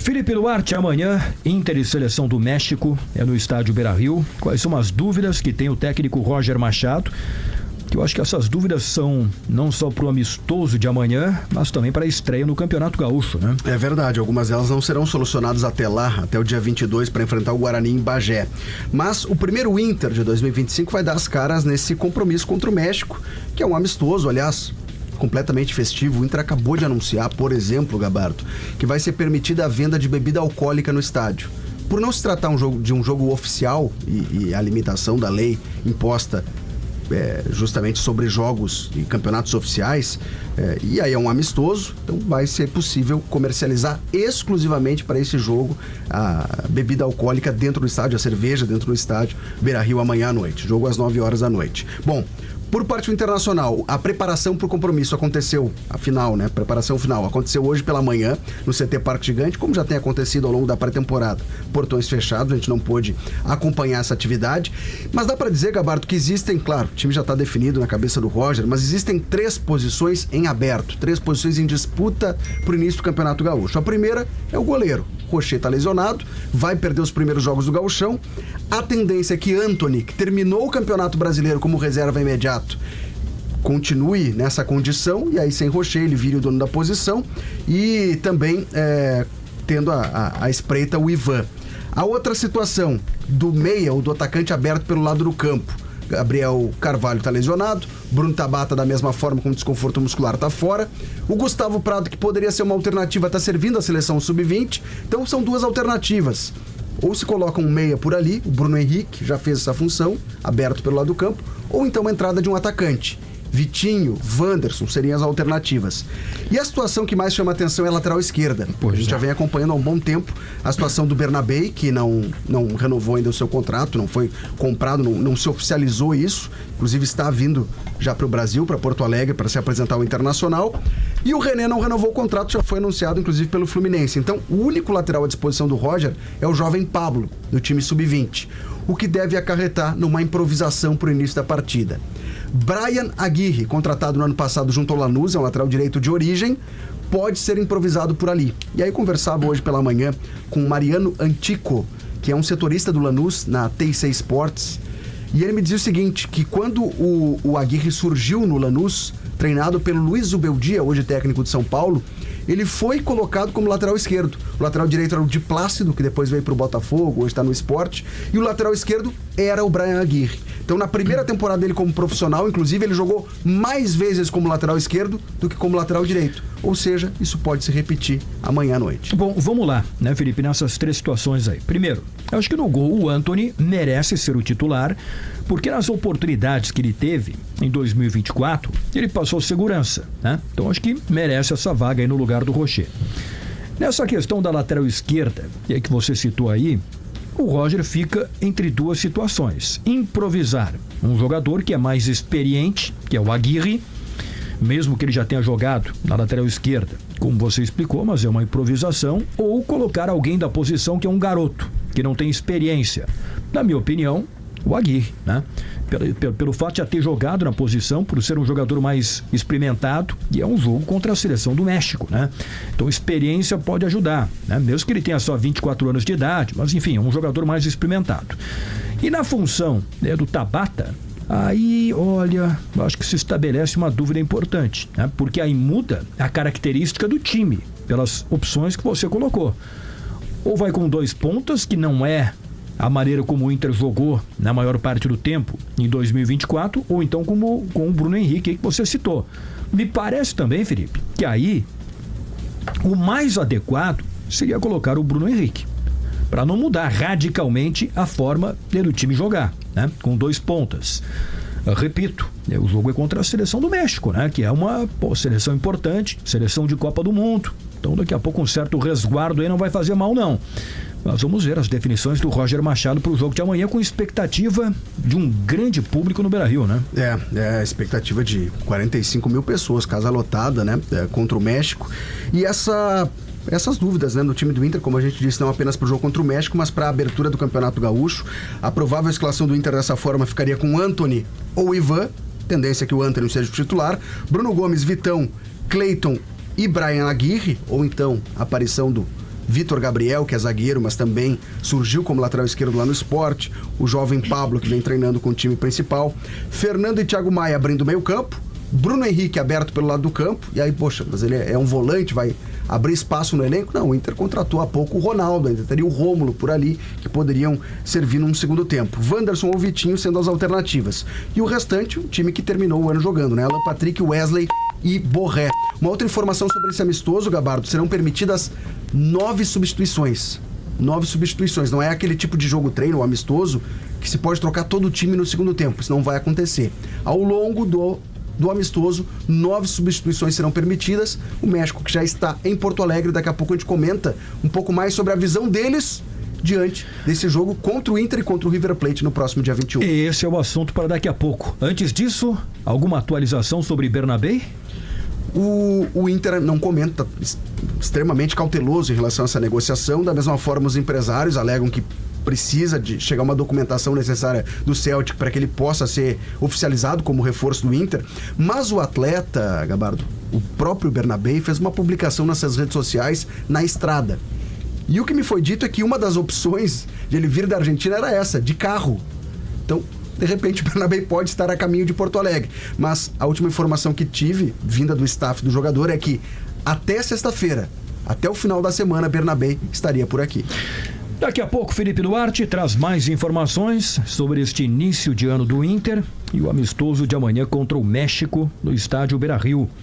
Felipe Duarte, amanhã, Inter e Seleção do México, é no estádio Beira-Rio. Quais são as dúvidas que tem o técnico Roger Machado? Eu acho que essas dúvidas são não só para o amistoso de amanhã, mas também para a estreia no Campeonato Gaúcho, né? É verdade, algumas delas não serão solucionadas até lá, até o dia 22, para enfrentar o Guarani em Bagé. Mas o primeiro Inter de 2025 vai dar as caras nesse compromisso contra o México, que é um amistoso, aliás, completamente festivo. O Inter acabou de anunciar, por exemplo, Gabardo, que vai ser permitida a venda de bebida alcoólica no estádio. Por não se tratar de um jogo oficial e a limitação da lei imposta justamente sobre jogos e campeonatos oficiais, e aí é um amistoso, então vai ser possível comercializar exclusivamente para esse jogo a bebida alcoólica dentro do estádio, a cerveja dentro do estádio Beira-Rio amanhã à noite, jogo às 9 horas da noite. Bom, por parte do Internacional, a preparação para o compromisso aconteceu, a final, né? Preparação final, aconteceu hoje pela manhã no CT Parque Gigante, como já tem acontecido ao longo da pré-temporada. Portões fechados, a gente não pôde acompanhar essa atividade, mas dá para dizer, Gabardo, que existem, claro, o time já está definido na cabeça do Roger, mas existem 3 posições em aberto, 3 posições em disputa para o início do Campeonato Gaúcho. A primeira é o goleiro. Rocher está lesionado, vai perder os primeiros jogos do Gauchão. A tendência é que Antony, que terminou o Campeonato Brasileiro como reserva imediato, continue nessa condição, e aí sem Rocher ele vire o dono da posição, e também tendo a espreita o Ivan. A outra situação do meia ou do atacante aberto pelo lado do campo, Gabriel Carvalho está lesionado, Bruno Tabata da mesma forma, com desconforto muscular, está fora. O Gustavo Prado, que poderia ser uma alternativa, está servindo a seleção sub-20. Então são 2 alternativas. Ou se coloca um meia por ali, o Bruno Henrique já fez essa função, aberto pelo lado do campo, ou então a entrada de um atacante. Vitinho, Wanderson seriam as alternativas. E a situação que mais chama atenção é a lateral esquerda. A gente já vem acompanhando há um bom tempo a situação do Bernabei, que não renovou ainda o seu contrato, não foi comprado, não se oficializou isso. Inclusive está vindo já para o Brasil, para Porto Alegre, para se apresentar ao Internacional. E o René não renovou o contrato, já foi anunciado inclusive pelo Fluminense. Então o único lateral à disposição do Roger é o jovem Pablo, do time sub-20. O que deve acarretar numa improvisação para o início da partida. Brian Aguirre, contratado no ano passado junto ao Lanús, é um lateral direito de origem, pode ser improvisado por ali. E aí conversava hoje pela manhã com Mariano Antico, que é um setorista do Lanús na TIC Sports, e ele me dizia o seguinte, que quando o Aguirre surgiu no Lanús, treinado pelo Luiz Zubeldia, hoje técnico de São Paulo, ele foi colocado como lateral esquerdo. O lateral direito era o Di Plácido, que depois veio pro Botafogo, hoje está no Sport, e o lateral esquerdo era o Brian Aguirre. Então, na primeira temporada dele como profissional, inclusive, ele jogou mais vezes como lateral esquerdo do que como lateral direito. Ou seja, isso pode se repetir amanhã à noite. Bom, vamos lá, né, Felipe, nessas 3 situações aí. Primeiro, eu acho que no gol o Antony merece ser o titular, porque nas oportunidades que ele teve em 2024, ele passou segurança, né? Então, acho que merece essa vaga aí no lugar do Rocher. Nessa questão da lateral esquerda, que você citou aí, o Roger fica entre 2 situações. Improvisar um jogador que é mais experiente, que é o Aguirre, mesmo que ele já tenha jogado na lateral esquerda, como você explicou, mas é uma improvisação, ou colocar alguém da posição que é um garoto, que não tem experiência. Na minha opinião, o Aguirre, né? Pelo fato de já ter jogado na posição, por ser um jogador mais experimentado, e é um jogo contra a seleção do México, né? Então experiência pode ajudar, né? Mesmo que ele tenha só 24 anos de idade, mas enfim, é um jogador mais experimentado. E na função, né, do Tabata, aí, olha, acho que se estabelece uma dúvida importante, né? Porque aí muda a característica do time, pelas opções que você colocou. Ou vai com 2 pontas, que não é a maneira como o Inter jogou na maior parte do tempo em 2024, ou então com o Bruno Henrique que você citou. Me parece também, Felipe, que aí o mais adequado seria colocar o Bruno Henrique, para não mudar radicalmente a forma do time jogar, né? Com 2 pontas. Eu repito, o jogo é contra a seleção do México, né? Que é uma seleção importante, seleção de Copa do Mundo. Então daqui a pouco um certo resguardo aí não vai fazer mal, não. Nós vamos ver as definições do Roger Machado para o jogo de amanhã, com expectativa de um grande público no Beira-Rio, né? É a expectativa de 45 mil pessoas, casa lotada, né? Contra o México. E essas dúvidas, né, no time do Inter, como a gente disse, não apenas para o jogo contra o México, mas para a abertura do Campeonato Gaúcho. A provável escalação do Inter dessa forma ficaria com Antony ou Ivan, tendência que o Antony seja o titular, Bruno Gomes, Vitão, Cleiton e Brian Aguirre, ou então a aparição do Vitor Gabriel, que é zagueiro, mas também surgiu como lateral esquerdo lá no Sport, o jovem Pablo, que vem treinando com o time principal, Fernando e Thiago Maia abrindo o meio campo, Bruno Henrique aberto pelo lado do campo, e aí, poxa, mas ele é um volante, vai abrir espaço no elenco? Não, o Inter contratou há pouco o Ronaldo, ainda teria o Rômulo por ali, que poderiam servir num segundo tempo. Wanderson ou Vitinho sendo as alternativas. E o restante, o time que terminou o ano jogando, né? Alan Patrick, Wesley e Borré. Uma outra informação sobre esse amistoso, Gabardo, serão permitidas 9 substituições. 9 substituições, não é aquele tipo de jogo treino, amistoso, que se pode trocar todo o time no segundo tempo, isso não vai acontecer. Ao longo do amistoso, 9 substituições serão permitidas. O México, que já está em Porto Alegre, daqui a pouco a gente comenta um pouco mais sobre a visão deles diante desse jogo contra o Inter e contra o River Plate no próximo dia 21. Esse é o assunto para daqui a pouco. Antes disso, alguma atualização sobre Bernabé? O Inter não comenta, extremamente cauteloso em relação a essa negociação. Da mesma forma, os empresários alegam que precisa de chegar uma documentação necessária do Celtic para que ele possa ser oficializado como reforço do Inter. Mas o atleta, Gabardo, o próprio Bernabé, fez uma publicação nas suas redes sociais na estrada. E o que me foi dito é que uma das opções de ele vir da Argentina era essa, de carro. Então, de repente, o Bernabé pode estar a caminho de Porto Alegre. Mas a última informação que tive, vinda do staff do jogador, é que até sexta-feira, até o final da semana, Bernabé estaria por aqui. Daqui a pouco, Felipe Duarte traz mais informações sobre este início de ano do Inter e o amistoso de amanhã contra o México no estádio Beira-Rio.